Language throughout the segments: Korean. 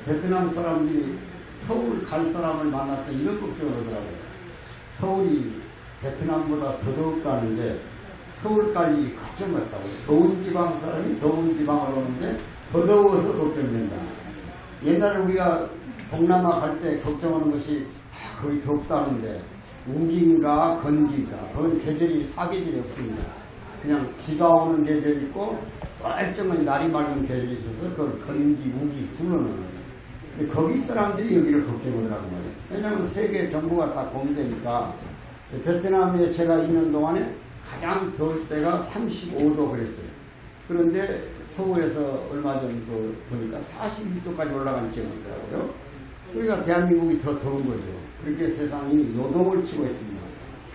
베트남 사람들이 서울 갈 사람을 만났더니 이런 걱정을 하더라고요. 서울이 베트남보다 더 덥다는데 서울 갈 일이 걱정 같다고. 더운 지방 사람이 더운 지방을 오는데 더 더워서 걱정된다. 옛날에 우리가 동남아 갈 때 걱정하는 것이 거기 덥다는데 우기인가 건기인가 그건 계절이 사계절이 없습니다. 그냥 비가 오는 계절이 있고 일정한 날이 맑은 계절이 있어서 그걸 건기, 우기 불러놓는. 근데 거기 사람들이 여기를 걱정하더라고 말이에요. 왜냐하면 세계 정부가 다 공유되니까. 베트남에 제가 있는 동안에 가장 더울 때가 35도 그랬어요. 그런데 서울에서 얼마 전도 보니까 42도까지 올라간 지역이 있더라고요. 그러니까 대한민국이 더 더운 거죠. 그렇게 세상이 요동을 치고 있습니다.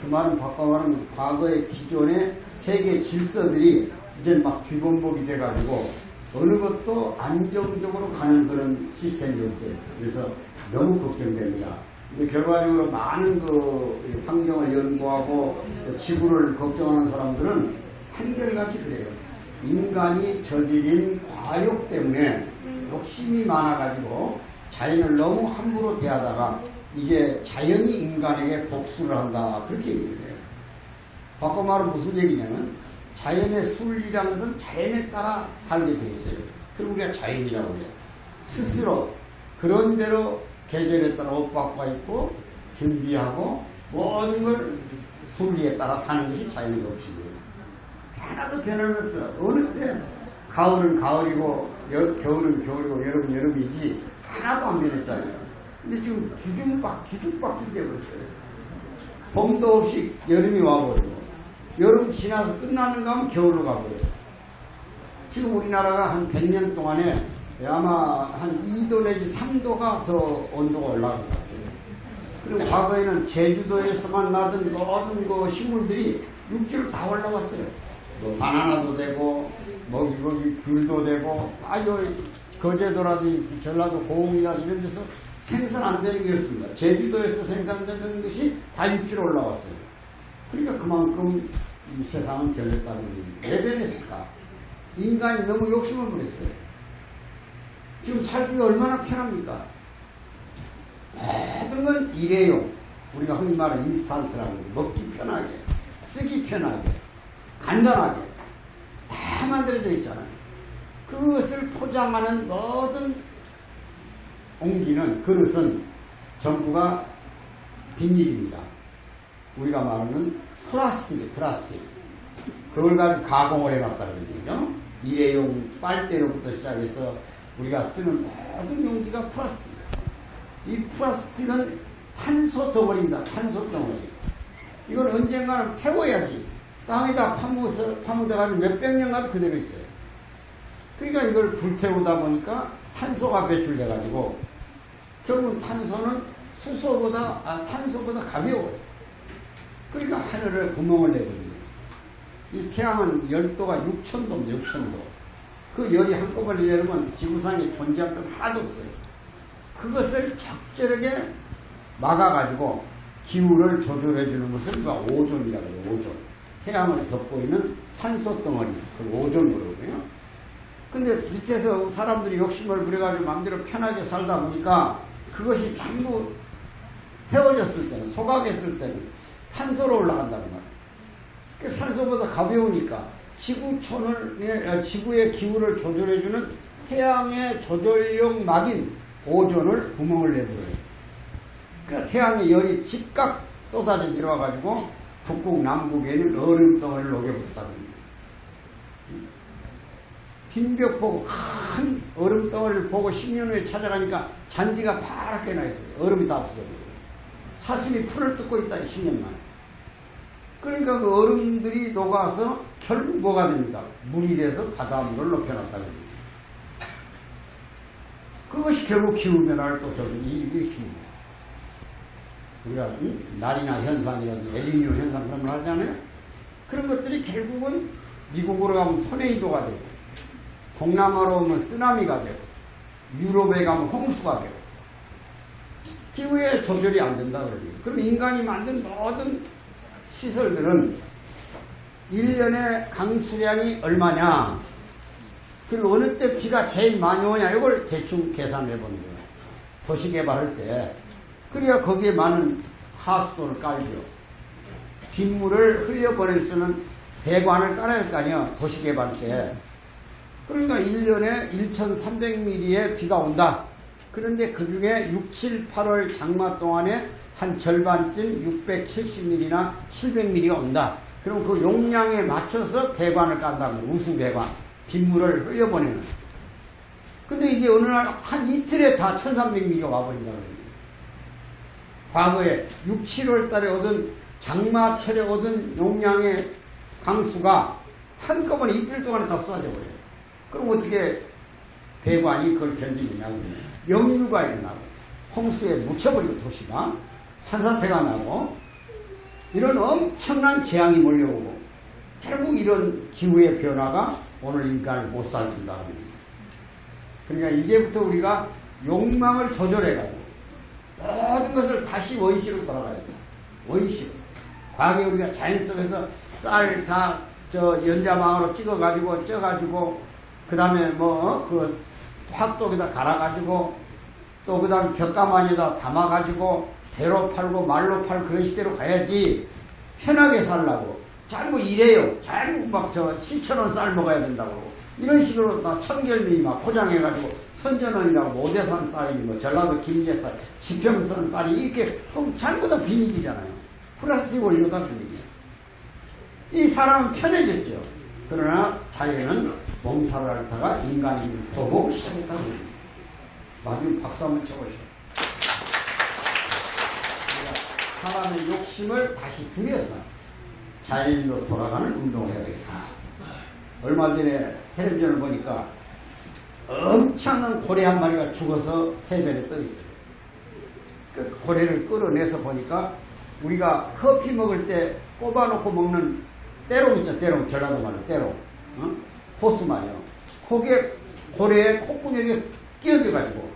그 말은 바꿔말하면 과거의 기존의 세계 질서들이 이제 막 뒤범벅이 돼가지고 어느 것도 안정적으로 가는 그런 시스템이 없어요. 그래서 너무 걱정됩니다. 근데 결과적으로 많은 그 환경을 연구하고 지구를 걱정하는 사람들은 한결같이 그래요. 인간이 저지른 과욕 때문에 욕심이 많아가지고 자연을 너무 함부로 대하다가 이제 자연이 인간에게 복수를 한다. 그렇게 얘기를 해요. 바꿔 말하면 무슨 얘기냐면 자연의 순리라는 것은 자연에 따라 살게 되어 있어요. 그리고 우리가 자연이라고 해요. 스스로 그런 대로 계절에 따라 옷 바꿔 입고 준비하고 모든 걸 순리에 따라 사는 것이 자연의 법칙이에요. 하나도 변함이 없어요. 어느 때 가을은 가을이고 겨울은 겨울이고 여름은 여름이지 하나도 안 변했잖아요. 근데 지금 뒤죽박죽 돼버렸어요. 봄도 없이 여름이 와버리고 여름 지나서 끝나는가 하면 겨울로 가버려요. 지금 우리나라가 한 100년 동안에 아마 한 2도 내지 3도가 더 온도가 올라간 것 같아요. 그리고 과거에는 제주도에서만 나던 모든 그 식물들이 육지로 다 올라왔어요. 뭐 바나나도 되고 뭐 귤도 되고 아주 거제도라든지 전라도 고흥이라든지 이런 데서 생산 안 되는 게 없습니다. 제주도에서 생산되는 것이 다 육지로 올라왔어요. 그러니까 그만큼 이 세상은 변했다는 거죠. 왜 변했을까? 인간이 너무 욕심을 부렸어요. 지금 살기가 얼마나 편합니까? 모든 건 일회용. 우리가 흔히 말하는 인스턴트라는 거예요. 먹기 편하게, 쓰기 편하게, 간단하게 다 만들어져 있잖아요. 그것을 포장하는 모든 옹기는 그릇은 전부가 비닐입니다. 우리가 말하는 플라스틱. 그걸 가지고 가공을 해놨다는 얘기죠. 일회용 빨대로부터 시작해서 우리가 쓰는 모든 용기가 플라스틱이에요. 이 플라스틱은 탄소 덩어리입니다. 탄소 덩어리. 이걸 언젠가는 태워야지. 땅에다 파묻어가지고 몇백 년간 그대로 있어요. 그러니까 이걸 불태우다 보니까 탄소가 배출돼가지고 결국은 탄소는 산소보다 가벼워요. 그러니까 하늘에 구멍을 내버립니다. 이 태양은 열도가 6,000도입니다. 6,000도. 그 열이 한꺼번에 내리면 지구상에 존재할 건 하나도 없어요. 그것을 적절하게 막아가지고 기후를 조절해주는 것을 우리가 오존이라고 해요. 오존. 태양을 덮고 있는 산소 덩어리. 그걸 오존으로 그러고요. 근데 밑에서 사람들이 욕심을 부려가지고 마음대로 편하게 살다 보니까 그것이 전부 태워졌을 때는, 소각했을 때는 탄소로 올라간다는 말이에요. 그 산소보다 가벼우니까 지구의 기후를 조절해주는 태양의 조절용 막인 오존을 구멍을 내버려요. 그러니까 태양의 열이 즉각 쏟아져 들어와가지고 북극, 남북에는 얼음 덩어리를 녹여붙었다고 합니다. 흰벽 보고 큰 얼음 덩어리를 보고 10년 후에 찾아가니까 잔디가 파랗게 나 있어요. 얼음이 다 없어져요. 사슴이 풀을 뜯고 있다 10년 만에. 그러니까 그 얼음들이 녹아서 결국 뭐가 됩니까? 물이 돼서 바닷물을 높여놨다고 합니다. 그것이 결국 기후변화를 또 일으킵니다. 우리가 라니냐 현상이라든지 엘니뇨 현상 그런 걸 하잖아요. 그런 것들이 결국은 미국으로 가면 토네이도가 되고 동남아로 오면 쓰나미가 되고 유럽에 가면 홍수가 되고 기후의 조절이 안 된다 그럽니다. 그럼 인간이 만든 모든 시설들은 1년에 강수량이 얼마냐? 그 어느 때 비가 제일 많이 오냐 이걸 대충 계산해 보는 거예요. 도시 개발할 때. 그래야 거기에 많은 하수도를 깔죠. 빗물을 흘려보낼 수 있는 배관을 깔아야 할 거 아니에요. 도시 개발 때. 그러니까 1년에 1,300mm의 비가 온다. 그런데 그 중에 6, 7, 8월 장마 동안에 한 절반쯤 670mm나 700mm가 온다. 그럼 그 용량에 맞춰서 배관을 깐다고. 우수 배관. 빗물을 흘려보내는. 근데 이게 어느 날 한 이틀에 다 1300mm가 와버린다고 합니다. 과거에 6, 7월 달에 얻은 장마철에 얻은 용량의 강수가 한꺼번에 이틀 동안에 다 쏟아져 버려요. 그럼 어떻게 배관이 그걸 견디느냐고. 역류가 일어나고 홍수에 묻혀버리고 도시가 산사태가 나고 이런 엄청난 재앙이 몰려오고 결국 이런 기후의 변화가 오늘 인간을 못 살린다는 겁니다. 그러니까 이제부터 우리가 욕망을 조절해가지고 모든 것을 다시 원시로 돌아가야 돼요. 원시로. 과거에 우리가 자연 속에서 쌀 다 연자망으로 찍어가지고 쪄가지고 그 다음에 그 화독에다 갈아가지고 또 그 다음에 벽가마니에다 담아가지고 대로 팔고 말로 팔고 그런 시대로 가야지. 편하게 살라고. 자꾸 이래요. 자꾸 막 7,000원 쌀 먹어야 된다고. 이런 식으로 다 청결미 막 포장해가지고 선전원이라고 오대산 쌀이 전라도 김제쌀, 지평선 쌀이 이렇게 그럼 전부 다 비밀이잖아요. 플라스틱 원료다 비밀이에요. 이 사람은 편해졌죠. 그러나 자연은 몸살을 앓다가 인간이 도보기 시작했다고 합니다. 마지막 박수 한번 쳐보시죠. 사람의 욕심을 다시 줄여서 자연으로 돌아가는 운동을 해야 되겠다. 얼마 전에 텔레비전을 보니까 엄청난 고래 한 마리가 죽어서 해변에 떠 있어요. 그 고래를 끌어내서 보니까 우리가 커피 먹을 때 꼽아놓고 먹는 때롱 있죠. 때롱. 전라도 말로 때롱. 호수 말이요. 거기에 고래의 콧구멍에 끼어들어가지고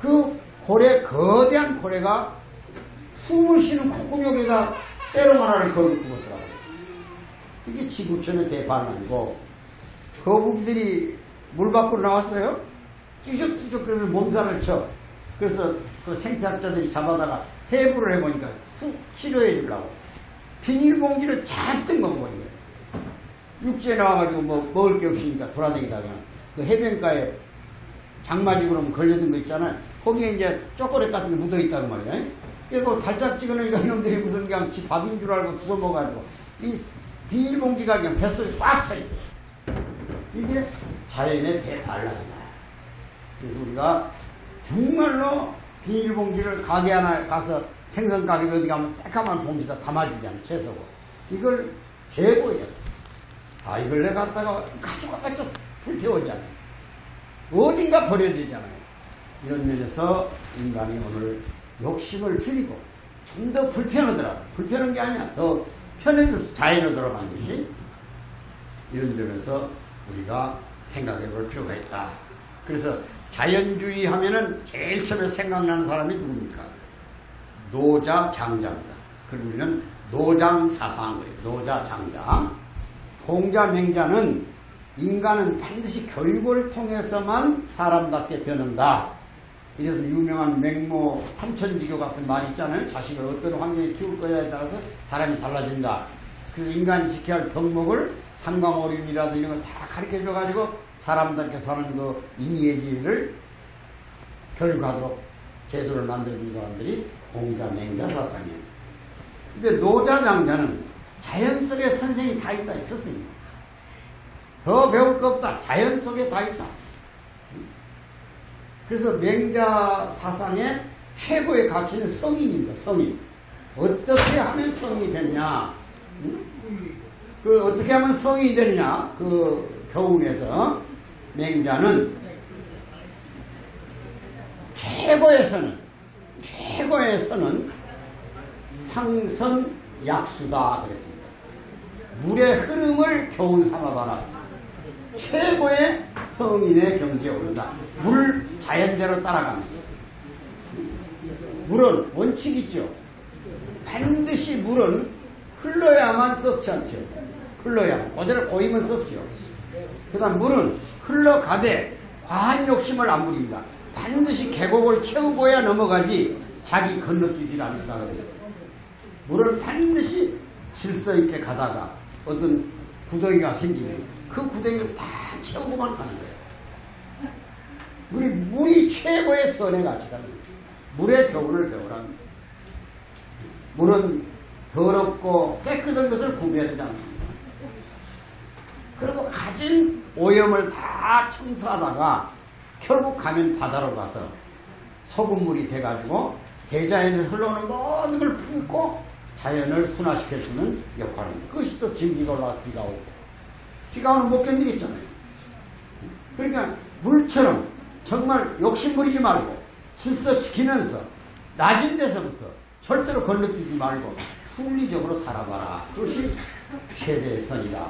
그 고래, 거대한 고래가 숨을 쉬는 콧구멍에다 때롱 하나를 걸고 죽었더라고요. 이게 지구촌의 대반란이고 거북이들이 물 밖으로 나왔어요. 쭈적쭈적 그러면 몸살을 쳐. 그래서 그 생태학자들이 잡아다가 해부를 해보니까 치료해 주려고 비닐봉지를 잔뜩 먹어버린 거예요. 육지에 나와가지고 먹을 게 없으니까 돌아다니다가 그 해변가에 장마지 그러면 걸려든 거 있잖아요. 거기에 이제 초콜릿 같은 게 묻어있다는 말이에요. 그래서 달짝지근하니까 이놈들이 무슨 그냥 지 밥인 줄 알고 주워 먹어가지고 이 비닐봉지가 그냥 뱃속에 꽉 차있어요. 이게 자연의 대반란이다. 그래서 우리가 정말로 비닐봉지를 가게 하나 가서 생선 가게 어디 가면 새까만 봉지다 담아주잖아요. 채소고. 이걸 재고해야 돼. 이걸 내가 갖다가 가져가봤자 불태워지잖아요. 어딘가 버려지잖아요. 이런 면에서 인간이 오늘 욕심을 줄이고 좀 더 불편하더라고. 불편한 게 아니야. 더 편해져서 자연으로 돌아가는 것이 이런 점에서 우리가 생각해 볼 필요가 있다. 그래서 자연주의 하면은 제일 처음에 생각나는 사람이 누굽니까? 노자 장자입니다. 그리고 우리는 노장 사상 그래요. 노자 장자. 공자 맹자는 인간은 반드시 교육을 통해서만 사람답게 변한다. 이래서 유명한 맹모 삼천지교 같은 말이 있잖아요. 자식을 어떤 환경에 키울 거냐에 따라서 사람이 달라진다. 그래서 인간이 지켜야 할 덕목을 상광어륜이라도 이런 걸 다 가르쳐줘가지고 사람답게 사는 그 인예지를 교육하도록 제도를 만들어준 사람들이 공자 맹자 사상이에요. 근데 노자 장자는 자연 속에 선생이 다 있다. 스승이. 더 배울 거 없다. 자연 속에 다 있다. 그래서 맹자 사상의 최고의 가치는 성인입니다. 성인. 어떻게 하면 성인이 되느냐. 그 어떻게 하면 성인이 되느냐. 그 교훈에서 맹자는 최고의 선은 상선약수다 그랬습니다. 물의 흐름을 교훈 삼아봐라. 최고의 성인의 경지에 오른다. 물 자연대로 따라가는 거예요. 물은 원칙이 있죠. 반드시 물은 흘러야만 썩지 않죠. 흘러야만. 그대로 고이면 썩죠. 그 다음 물은 흘러가되 과한 욕심을 안 부립니다. 반드시 계곡을 채우고야 넘어가지 자기 건너뛰질 않는다. 물을 반드시 질서 있게 가다가 어떤 구덩이가 생기면 그 구덩이를 다 채우고만 가는 거예요. 물이 최고의 선의 가치다. 물의 교훈을 배우라. 물은 더럽고 깨끗한 것을 구별하지 않습니다. 그리고 가진 오염을 다 청소하다가 결국 가면 바다로 가서 소금물이 돼가지고 대자연에서 흘러오는 모든 걸 품고 자연을 순화시켜주는 역할을 합니다. 그것이 또 증기가 올라가 비가 오고 비가 오면 못 견디겠잖아요. 그러니까 물처럼 정말 욕심 부리지 말고 질서 지키면서 낮은 데서부터 절대로 건너뛰지 말고 순리적으로 살아봐라. 그것이 최대의 선이다.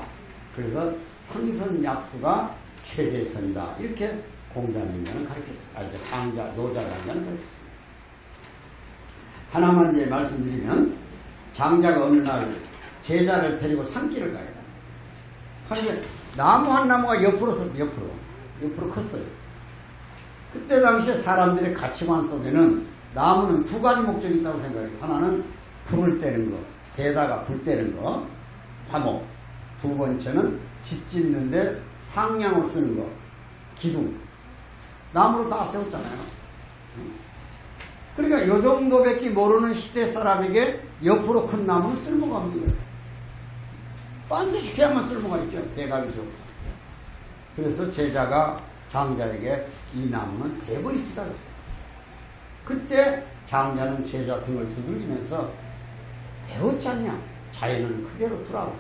그래서 상선약수가 최대의 선이다. 이렇게 공자님은 가르쳤어요. 장자, 노자라는 가르쳤습니다. 하나만 이제 말씀드리면 장자가 어느 날 제자를 데리고 산길을 가요. 그런데 나무 한 나무가 옆으로 컸어요. 그때 당시에 사람들의 가치관 속에는 나무는 두 가지 목적이 있다고 생각해요. 하나는 불을 떼는 거, 배에다가 불 떼는 거, 화목. 두 번째는 집 짓는데 상량으로 쓰는 거, 기둥. 나무로 다 세웠잖아요. 그러니까 요 정도밖에 모르는 시대 사람에게 옆으로 큰 나무는 쓸모가 없는 거예요. 반드시 해야만 쓸모가 있죠. 대가리죠. 그래서 제자가 장자에게 이 나무는 대버리지다 그랬어요. 그때 장자는 제자 등을 두들기면서 배웠지 않냐? 자연은 그대로 두라고.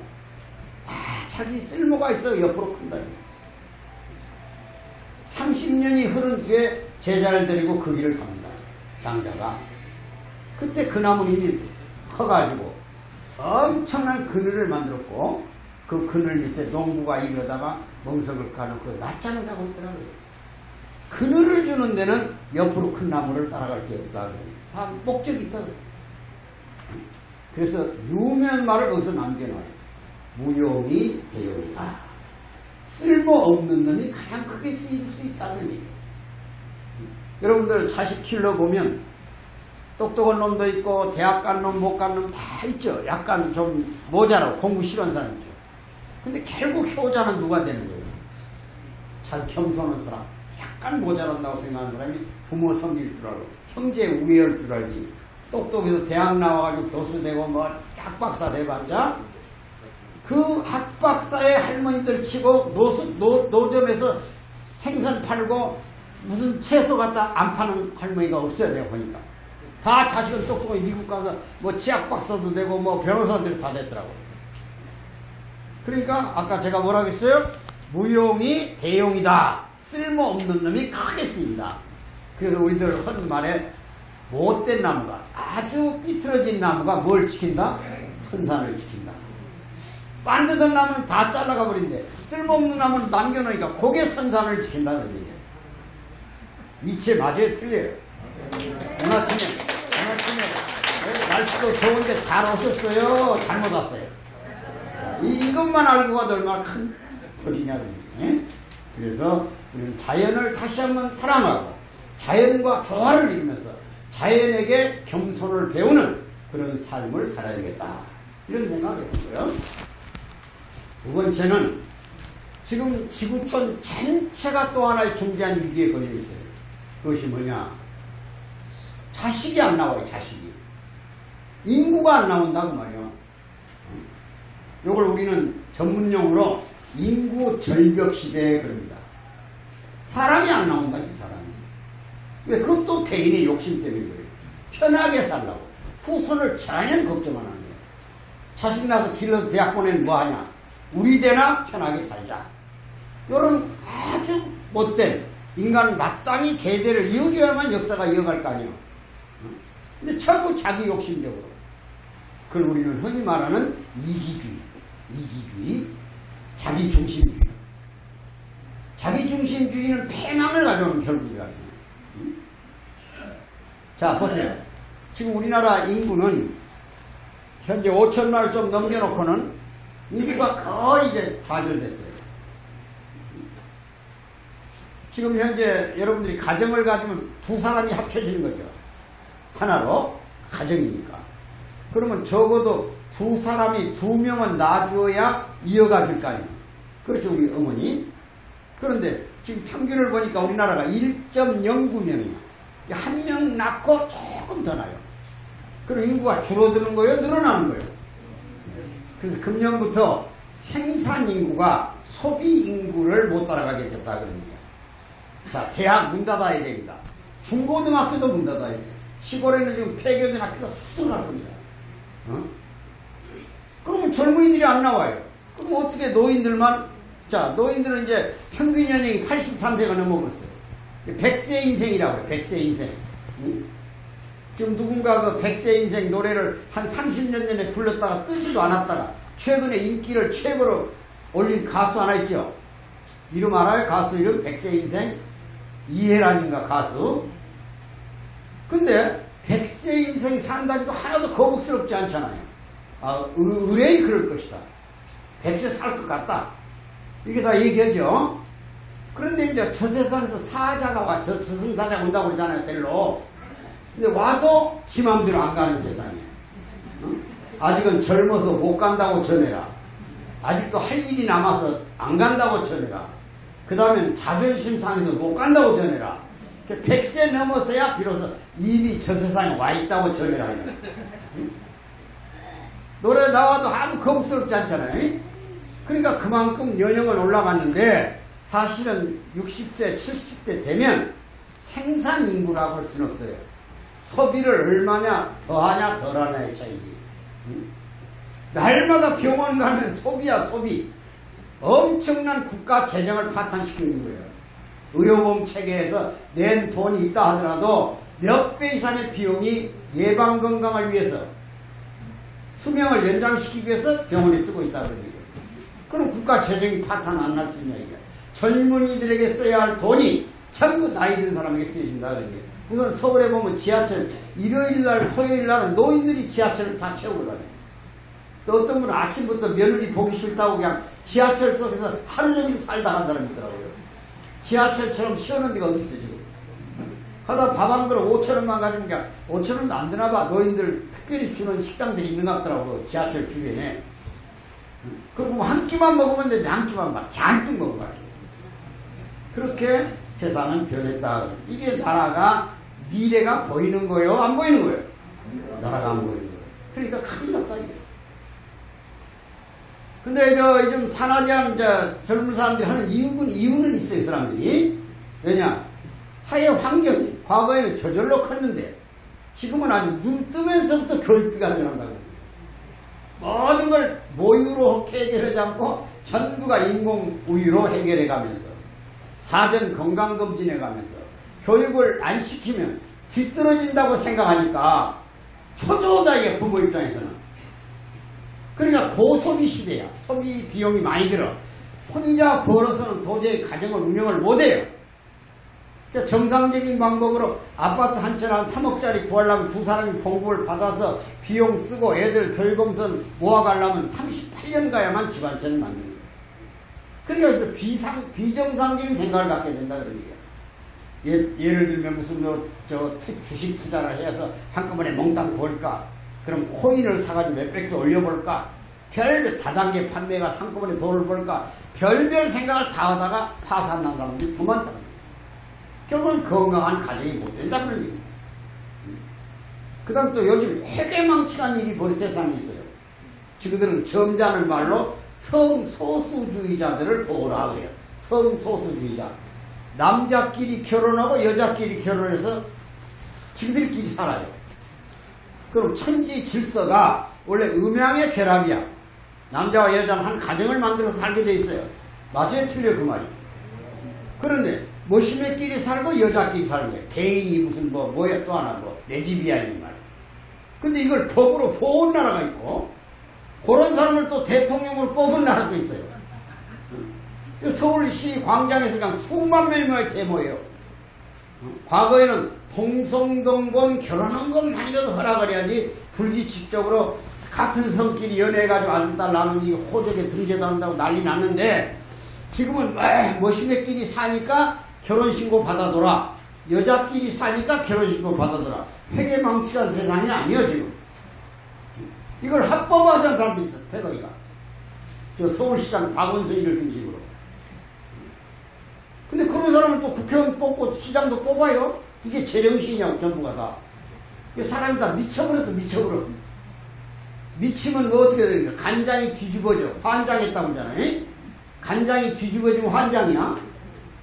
다 자기 쓸모가 있어 옆으로 큰다. 30년이 흐른 뒤에 제자를 데리고 그 길을 갑니다. 장자가. 그때 그 나무는 이미 커가지고 엄청난 그늘을 만들었고 그 그늘 밑에 농부가 이러다가 멍석을 까놓고 낮잠을 자고 있더라고요. 그늘을 주는 데는 옆으로 큰 나무를 따라갈 게 없다. 다 목적이 있다. 그래서 유명한 말을 거기서 남겨놔요. 무용이 대용이다. 쓸모없는 놈이 가장 크게 쓰일 수 있다는 얘기예요. 여러분들 자식 키러 보면 똑똑한 놈도 있고 대학 간 놈 못 간 놈 다 있죠. 약간 좀 모자라고 공부 싫어하는 사람 있죠. 근데 결국 효자는 누가 되는 거예요? 잘 겸손한 사람, 약간 모자란다고 생각하는 사람이 부모 섬길 줄 알고 형제 우애할 줄 알지. 똑똑해서 대학 나와가지고 교수 되고 뭐 학박사 되고 앉아. 그 학박사의 할머니들 치고 노점에서 생선 팔고 무슨 채소 갖다 안 파는 할머니가 없어요. 내가 보니까 다 자식은 똑똑하게 미국 가서 뭐 치학박사도 되고 뭐 변호사들이 다 됐더라고. 그러니까 아까 제가 뭐라고 했어요? 무용이 대용이다. 쓸모없는 놈이 크게 쓰인다. 그래서 우리들 하는 말에 못된 나무가, 아주 삐뚤어진 나무가 뭘 지킨다? 선산을 지킨다. 만드던 나무는 다 잘라가 버린데 쓸모없는 나무는 남겨놓으니까 그게 선산을 지킨다는 얘기예요. 이체 맞아요? 틀려요? 오늘 아침에 날씨도 좋은데 잘 오셨어요? 잘못 왔어요? 이것만 알고 가도 얼마나 큰 덕이냐. 그래서 우리는 자연을 다시 한번 사랑하고 자연과 조화를 이루면서 자연에게 겸손을 배우는 그런 삶을 살아야 되겠다. 이런 생각을 해보고요. 두 번째는 지금 지구촌 전체가 또 하나의 중대한 위기에 걸려 있어요. 그것이 뭐냐? 자식이 안 나와요. 자식이. 인구가 안 나온다고 말이에요. 이걸 우리는 전문용어로 인구 절벽 시대에 그럽니다. 사람이 안 나온다. 이 사람이. 왜? 그것도 개인의 욕심 때문에 그래요. 편하게 살라고. 후손을 전혀 걱정 안 하는 거예요. 자식 낳아서 길러서 대학 보내면 뭐하냐? 우리 대나 편하게 살자. 이런 아주 못된 인간은 마땅히 계대를 이어줘야만 역사가 이어갈 거 아니에요. 근데 전부 자기 욕심적으로. 그걸 우리는 흔히 말하는 이기주의, 자기중심주의. 자기중심주의는 패망을 가져오는 결국이라서. 자, 보세요. 지금 우리나라 인구는 현재 5천만을 좀 넘겨놓고는 인구가 거의 이제 좌절됐어요. 지금 현재 여러분들이 가정을 가지면 두 사람이 합쳐지는 거죠. 하나로 가정이니까. 그러면 적어도 두 사람이 두 명은 낳아줘야 이어가 줄 거 아니에요. 그렇죠, 우리 어머니. 그런데 지금 평균을 보니까 우리나라가 1.09명이에요. 한 명 낳고 조금 더 나요. 그럼 인구가 줄어드는 거예요? 늘어나는 거예요? 그래서 금년부터 생산 인구가 소비 인구를 못 따라가게 됐다 그런 얘기예요. 자, 대학 문 닫아야 됩니다. 중고등학교도 문 닫아야 돼요. 시골에는 지금 폐교된 학교가 수두할 겁니다. 그러면 젊은이들이 안 나와요. 그럼 어떻게 노인들만, 자, 노인들은 이제 평균 연령이 83세가 넘어버렸어요. 100세 인생이라고 해요. 100세 인생. 지금 누군가 그 100세 인생 노래를 한 30년 전에 불렀다가 뜨지도 않았다가 최근에 인기를 최고로 올린 가수 하나 있죠. 이름 알아요? 가수 이름? 100세 인생? 이혜란인가 가수. 근데 100세 인생 산다기도 하나도 거북스럽지 않잖아요. 아, 의뢰이 그럴 것이다. 100세 살 것 같다. 이렇게 다 얘기하죠. 그런데 이제 저 세상에서 사자가 와, 저승사자가 온다고 그러잖아요, 때로. 근데 와도 지 맘대로 안 가는 세상이에요. 아직은 젊어서 못 간다고 전해라. 아직도 할 일이 남아서 안 간다고 전해라. 그 다음엔 자존심 상해서 못 간다고 전해라. 100세 넘어서야 비로소 이미 저 세상에 와 있다고 전해라. 노래 나와도 아무 거북스럽지 않잖아요. 그러니까 그만큼 연령은 올라갔는데 사실은 60세, 70대 되면 생산 인구라고 할 수는 없어요. 소비를 얼마냐 더하냐 덜하냐의 차이지. 날마다 병원 가면 소비야 소비. 엄청난 국가 재정을 파탄시키는 거예요. 의료보험 체계에서 낸 돈이 있다 하더라도 몇 배 이상의 비용이 예방건강을 위해서 수명을 연장시키기 위해서 병원에 쓰고 있다는 거예요. 그럼 국가 재정이 파탄 안 날 수 있냐 이게. 젊은이들에게 써야 할 돈이 전부 나이 든 사람에게 쓰여진다 그런 거예요. 우선 서울에 보면 지하철 일요일날 토요일날은 노인들이 지하철을 다 채우고 다녀요. 또 어떤 분은 아침부터 며느리 보기 싫다고 그냥 지하철 속에서 하루 종일 살다 간 사람이 있더라고요. 지하철처럼 시원한 데가 어디 있어요 지금. 하다 밥 한 그릇 5,000원만 가지면 그냥 5,000원도 안 드나봐. 노인들 특별히 주는 식당들이 있는 것 같더라고요. 지하철 주변에. 그리고 한 끼만 먹으면 되는데 한 끼만 막 잔뜩 먹어봐요. 그렇게 세상은 변했다. 이게 나라가 미래가 보이는 거예요? 안 보이는 거예요? 나라가 안 보이는 거예요. 그러니까 큰일 났다 이게. 근데 요즘 산하지 않은 젊은 사람들이 하는 이유는 있어요. 사람들이. 왜냐? 사회 환경이 과거에는 저절로 컸는데 지금은 아주 눈 뜨면서부터 교육비가 늘어난다고. 모든 걸 모유로 해결하지 않고 전부가 인공 우유로 해결해 가면서 사전 건강검진해 가면서 교육을 안 시키면 뒤떨어진다고 생각하니까 초조하다 이게 부모 입장에서는. 그러니까 고소비 시대야. 소비 비용이 많이 들어. 혼자 벌어서는 도저히 가정을 운영을 못해요. 그러니까 정상적인 방법으로 아파트 한 채를 한 3억짜리 구하려면 두 사람이 봉급을 받아서 비용 쓰고 애들 교육금선 모아가려면 38년 가야만 집 한 채를 만드는 거예요. 그러니까 그래서 비정상적인 생각을 갖게 된다 그런 얘기예요. 예를 들면 무슨 주식 투자를 해서 한꺼번에 몽땅 벌까? 그럼 코인을 사가지고 몇백 개 올려볼까? 별별 다단계 판매가 한꺼번에 돈을 벌까? 별별 생각을 다 하다가 파산난 사람들이 더 많다는 거예요. 결국은 건강한 가정이 못 된다는 얘기예요. 그 다음 또 요즘 회계망측한 일이 벌이 세상에 있어요. 지그들은 점잖은 말로 성소수주의자들을 보호라 그래요. 성소수주의자. 남자끼리 결혼하고 여자끼리 결혼해서 지그들끼리 살아요. 그럼 천지 질서가 원래 음양의 결합이야. 남자와 여자는 한 가정을 만들어서 살게 돼 있어요. 맞아요? 틀려 그 말이. 그런데 모시매끼리 살고 여자끼리 살는 거예요. 개인이 무슨 뭐야 또 하나 레즈비아인 말. 근데 이걸 법으로 보온 나라가 있고 그런 사람을 또 대통령으로 뽑은 나라도 있어요. 서울시 광장에서 그냥 수만 명이 데모해요. 과거에는 동성동본 결혼한 것만이라도 허락을 해야지 불규칙적으로 같은 성끼리 연애해가지고 아들 딸 낳으면 호적에 등재도 한다고 난리 났는데 지금은 머시매끼리 사니까 결혼신고 받아둬라. 여자끼리 사니까 결혼신고 받아둬라. 회계망치한 세상이 아니에요 지금. 이걸 합법화하자는 사람들이 있어. 패거리가. 저 서울시장 박원순이를 중심으로. 근데 그런 사람은 또 국회의원 뽑고 시장도 뽑아요. 이게 제정신이냐고 전부가 다. 사람이 다 미쳐버렸어. 미쳐버려. 미치면 뭐 어떻게 되는 거야. 간장이 뒤집어져. 환장했다고 하잖아요. 간장이 뒤집어지면 환장이야.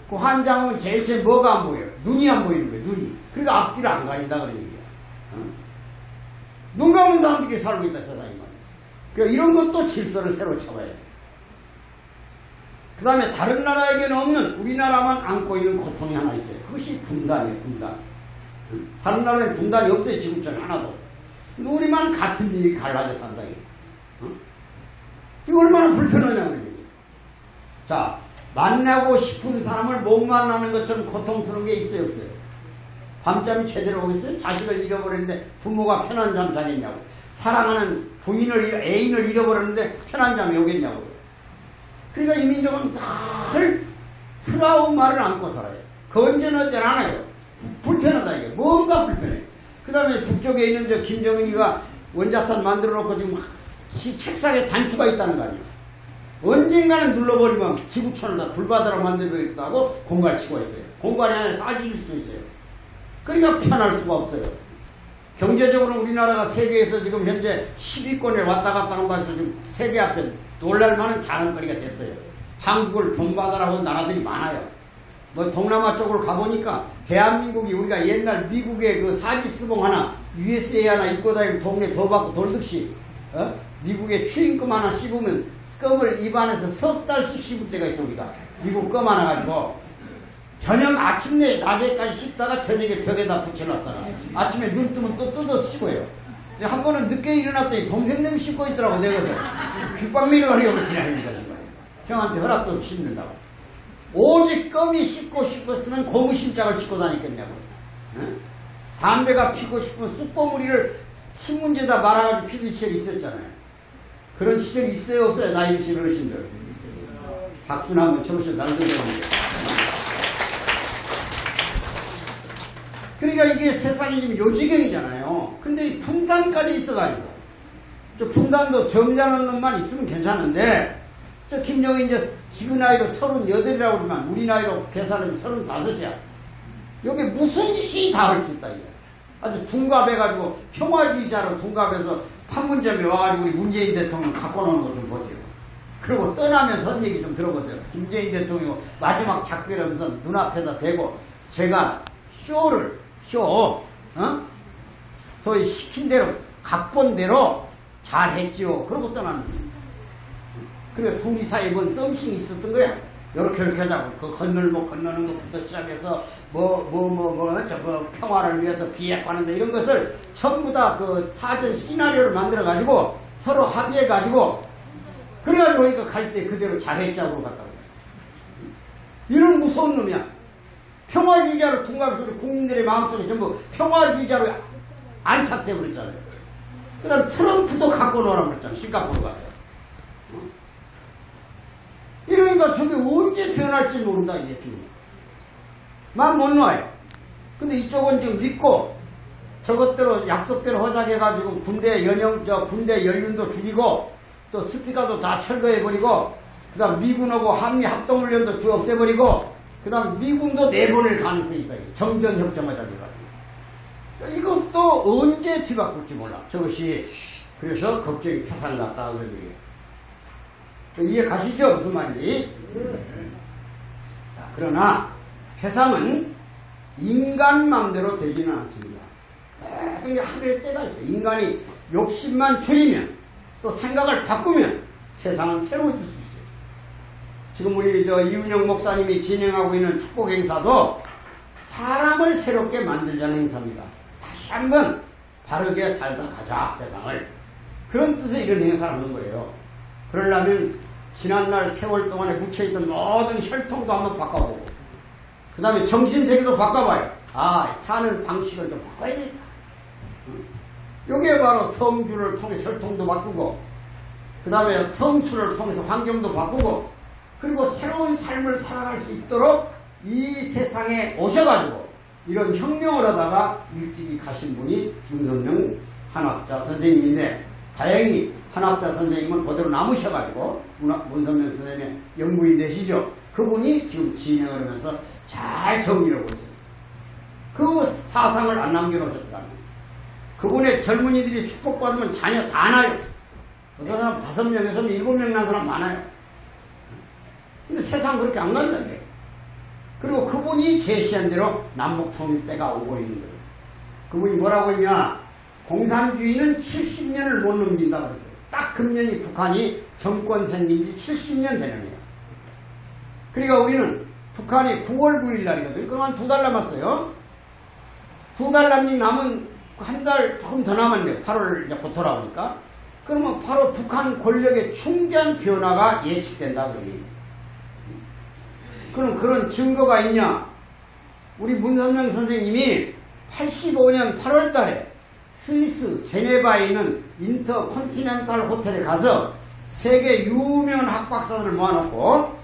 그 환장하면 제일 뭐가 안 보여? 눈이 안 보이는 거예요. 눈이. 그러니까 앞뒤를 안 가린다 그런 얘기야. 눈 감은 사람들이 살고 있다 세상에 말이야. 그러니까 이런 것도 질서를 새로 잡아야 돼. 그 다음에 다른 나라에게는 없는 우리나라만 안고 있는 고통이 하나 있어요. 그것이 분단이에요. 분단. 다른 나라에는 분단이 없어요. 지금처럼 하나도. 우리만 같은 일이 갈라져 산다. 이거 얼마나 불편하냐고. 자, 만나고 싶은 사람을 못 만나는 것처럼 고통스러운 게 있어요, 없어요? 밤잠이 제대로 오겠어요? 자식을 잃어버렸는데 부모가 편한 잠 자겠냐고. 사랑하는 부인을, 애인을 잃어버렸는데 편한 잠이 오겠냐고. 그러니까 이 민족은 늘 트라우마를 안고 살아요. 건전하지 않아요. 불편하다, 이게. 뭔가 불편해. 그 다음에 북쪽에 있는 저 김정은이가 원자탄 만들어 놓고 지금 책상에 단추가 있다는 거 아니에요. 언젠가는 눌러버리면 지구촌을 다 불바다로 만들어야겠다고 공갈 치고 있어요. 공갈이 안에 싸질 수도 있어요. 그러니까 편할 수가 없어요. 경제적으로 우리나라가 세계에서 지금 현재 10위권에 왔다 갔다 한다 해서 지금 세계 앞에 놀랄만한 자랑거리가 됐어요. 한국을 본받아라고 하는 나라들이 많아요. 뭐 동남아 쪽으로 가보니까 대한민국이 우리가 옛날 미국의 그 사지스봉 하나 USA 하나 입고 다니면 동네 더 받고 돌듯이 미국의 추임금 하나 씹으면 껌을 입안에서 석 달씩 씹을 때가 있어. 우리가 미국 껌 하나 가지고 저녁 아침 내 낮에까지 씹다가 저녁에 벽에다 붙여놨다가 아침에 눈 뜨면 또 뜯어서 씹어요. 근데 한 번은 늦게 일어났더니 동생님이 씹고 있더라고. 내가 귓방미를 하려고 지나니까 형한테 허락도 없이 씹는다고. 오직 껌이 씹고 싶었으면 고무신장을 씹고 다녔겠냐고. 담배가 피고 싶으면 쑥고무리를 신문지에다 말아가지고 피던 시절이 있었잖아요. 그런 시절이 있어요, 없어요? 나이 드신 어르신들. 박수나 한번 쳐보셔도 날들어오는데. 그러니까 이게 세상이 지금 요지경이잖아요. 근데 이 분단까지 있어가지고. 저 분단도 점잖은 놈만 있으면 괜찮은데, 저 김정은 이제 지금 나이로 38이라고 그러면 우리 나이로 계산하면 35이야. 여기 무슨 짓이 다 할 수 있다, 이게. 아주 둔갑해가지고 평화주의자로 둔갑해서 판문점에 와가지고 우리 문재인 대통령 갖고 노는 거 좀 보세요. 그리고 떠나면서 한 얘기 좀 들어보세요. 문재인 대통령 마지막 작별하면서 눈앞에다 대고 제가 소위 시킨 대로 각본 대로 잘했지요. 그러고 떠나는 거예요. 그러니까 둘이 사이에 뭔 썸씽이 있었던 거야. 요렇게 하자고. 그 건너는 것부터 시작해서 저거 평화를 위해서 비핵화하는데 이런 것을 전부 다 그 사전 시나리오를 만들어가지고 서로 합의해가지고 그래가지고 그러니까 갈 때 그대로 잘했자고 갔다고. 이런 무서운 놈이야. 평화주의자로 둔갑해서 국민들의 마음속에 전부 평화주의자로 안착돼 버렸잖아요. 그 다음 트럼프도 갖고 놀아 버렸잖아. 싱가포르 가서. 이러니까 저게 언제 변할지 모른다, 이게 지금. 막 못 놔요. 근데 이쪽은 지금 믿고, 저것대로, 약속대로 허작해가지고 군대 연륜도 죽이고, 또 스피커도 다 철거해버리고, 그 다음 미군하고 한미 합동훈련도 쭉 없애버리고, 그 다음 미군도 내보낼 가능성이 있다. 정전협정하자고. 이것도 언제 뒤바꿀지 몰라. 저것이. 그래서 걱정이 파살났다, 그런 얘기예요. 이해 가시죠? 무슨 말인지. 자, 그러나 세상은 인간 맘대로 되지는 않습니다. 모든 게 하늘 때가 있어요. 인간이 욕심만 줄이면 또 생각을 바꾸면 세상은 새로워질 수 있어요. 지금 우리 이윤영 목사님이 진행하고 있는 축복 행사도 사람을 새롭게 만들자는 행사입니다. 다시 한번 바르게 살다 가자, 세상을. 그런 뜻의 이런 행사를 하는 거예요. 그러려면 지난날 세월 동안에 묻혀있던 모든 혈통도 한번 바꿔보고 그 다음에 정신세계도 바꿔봐요. 사는 방식을 좀 바꿔야 되겠다. 요게 바로 성주를 통해 혈통도 바꾸고 그 다음에 성수를 통해서 환경도 바꾸고 그리고 새로운 삶을 살아갈 수 있도록 이 세상에 오셔가지고 이런 혁명을 하다가 일찍이 가신 분이 문선명 한학자 선생님인데, 다행히 한학자 선생님은 그대로 남으셔가지고 문선명 선생님의 연구인 되시죠. 그분이 지금 진행을 하면서 잘 정리를 하고 있어요. 그 사상을 안 남겨놓으셨더라고요. 그분의 젊은이들이 축복받으면 자녀 다 나요. 어떤 사람 5명에서 7명 난 사람 많아요. 근데 세상 그렇게 안 간다는 거예요. 그리고 그분이 제시한 대로 남북 통일 때가 오고 있는 거예요. 그분이 뭐라고 했냐? 공산주의는 70년을 못 넘긴다 그랬어요. 딱 금년이 북한이 정권 생긴 지 70년 되는 거예요. 그러니까 우리는 북한이 9월 9일 날이거든요. 그럼 한 2달 남았어요. 2달 남은 한 달 조금 더 남았는데 8월 이제 곧 돌아오니까, 그러면 바로 북한 권력의 충전 변화가 예측된다 그러니. 그럼 그런 증거가 있냐? 우리 문선명 선생님이 85년 8월 달에 스위스 제네바에 있는 인터컨티넨탈 호텔에 가서 세계 유명한 학박사들을 모아놓고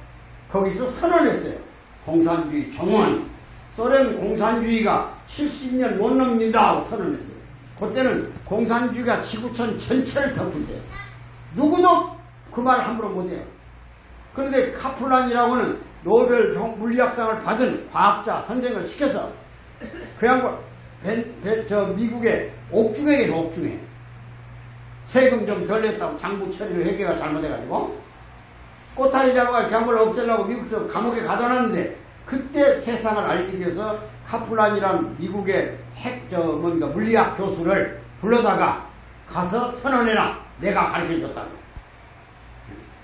거기서 선언했어요. 공산주의 종언, 소련 공산주의가 70년 못 넘긴다고 선언했어요. 그때는 공산주의가 지구촌 전체를 덮을 때요. 누구도 그 말 함부로 못해요. 그런데 카플란이라고는 노벨 물리학상을 받은 과학자 선생을 시켜서 그 양반 미국의 옥중에 계세요. 옥중에 세금 좀 덜 냈다고 장부 처리를 회계가 잘못해가지고 꼬타리 잡아가 양반을 없애려고 미국에서 감옥에 가둬놨는데, 그때 세상을 알리기 위해서 카플란이란 미국의 물리학 교수를 불러다가 가서 선언해라. 내가 가르쳐줬다고.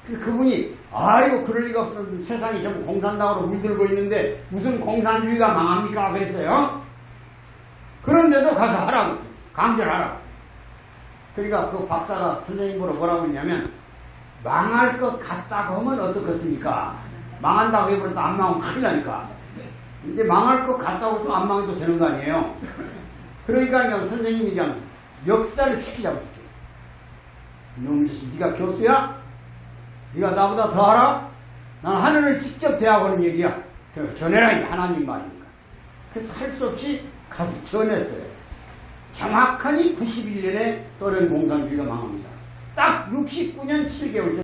그래서 그분이 아이고 그럴 리가 없는, 세상이 전부 공산당으로 물들고 있는데 무슨 공산주의가 망합니까? 그랬어요. 그런데도 가서 하라고. 강제하라고. 그러니까 그 박사가 선생님 보러 뭐라고 했냐면, 망할 것 같다고 하면 어떻겠습니까? 망한다고 해버려도 안 망하면 큰일 나니까. 이제 망할 것 같다고 해서 안 망해도 되는 거 아니에요? 그러니까 그냥 선생님이 그냥 역사를 추키자고 했죠. 이놈 자식, 네가 교수야? 네가 나보다 더 알아? 난 하늘을 직접 대하고는 얘기야. 그래서 전해라, 이게 하나님 말이니까. 그래서 할 수 없이 가서 전했어요. 정확하니 91년에 소련 공산주의가 망합니다. 딱 69년 7개월 전.